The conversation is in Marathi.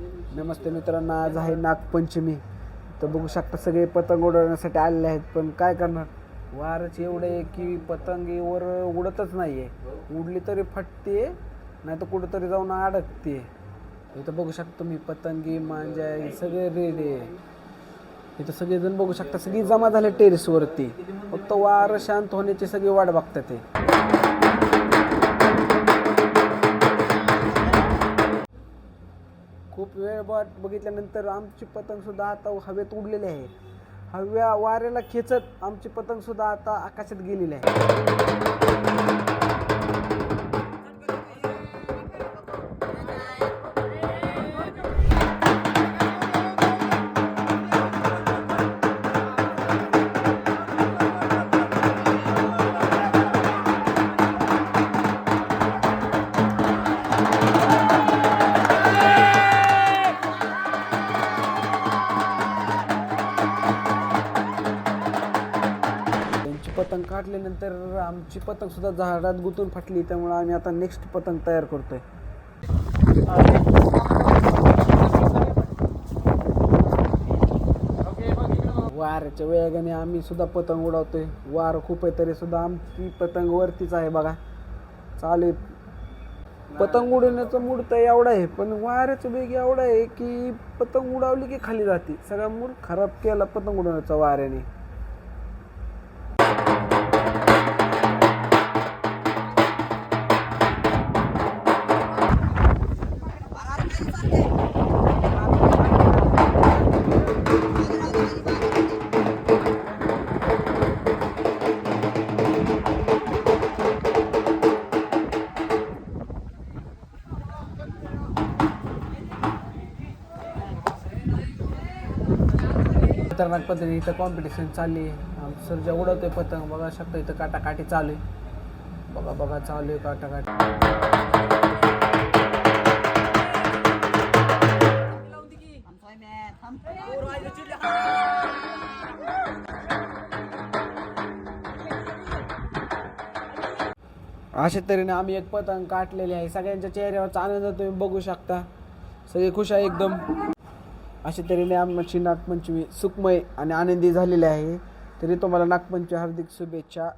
नमस्ते मित्रांनो, आज आहे नागपंचमी. तर बघू शकता सगळे पतंग उडवण्यासाठी आलेले आहेत, पण काय करणार, वारच एवढं आहे की पतंगीवर उडतच नाही आहे. उडली तरी फटते, नाही तर कुठंतरी जाऊन अडकते. इथं बघू शकता तुम्ही पतंगी मांजा हे सगळे रेडी आहे. इथं सगळेजण बघू शकता, सगळी जमा झाले टेरेसवरती. फक्त वार शांत होण्याची सगळी वाट बघतात ते. खूप वेळ वाट बघितल्यानंतर आमची पतंगसुद्धा आता हवेत उडलेली आहे. वाऱ्याला खेचत आमची पतंगसुद्धा आता आकाशात गेलेली आहे. पतंग काढल्यानंतर आमची पतंग सुद्धा झाडात गुंतून फाटली, त्यामुळे आम्ही आता नेक्स्ट पतंग तयार करतोय. वाऱ्याच्या वेगाने आम्ही सुद्धा पतंग उडवतोय. वार खूप आहे तरी सुद्धा आमची पतंग वरतीच आहे बघा. चालेल, पतंग उडवण्याचा मूड तर एवढा आहे, पण वाऱ्याचा वेग एवढा आहे की पतंग उडावली की खाली जाते. सगळा मूड खराब केला पतंग उडवण्याचा वाऱ्याने. खतरनाक पद्धतीने इथं कॉम्पिटिशन चालली आहे. सर जे उडवतोय पतंग बघा शकतो, इथं काटाकाटी चालू आहे. बघा चालू आहे काटाकाटी. अशा तऱ्हेने आम्ही एक पतंग काढलेली आहे. सगळ्यांच्या चेहऱ्यावरचा आनंद तुम्ही बघू शकता, सगळे खुश आहे एकदम. अशा तऱ्हेने आमची नागपंचमी सुखमय आणि आनंदी झालेली आहे. तरी तुम्हाला नागपंचमी हार्दिक शुभेच्छा.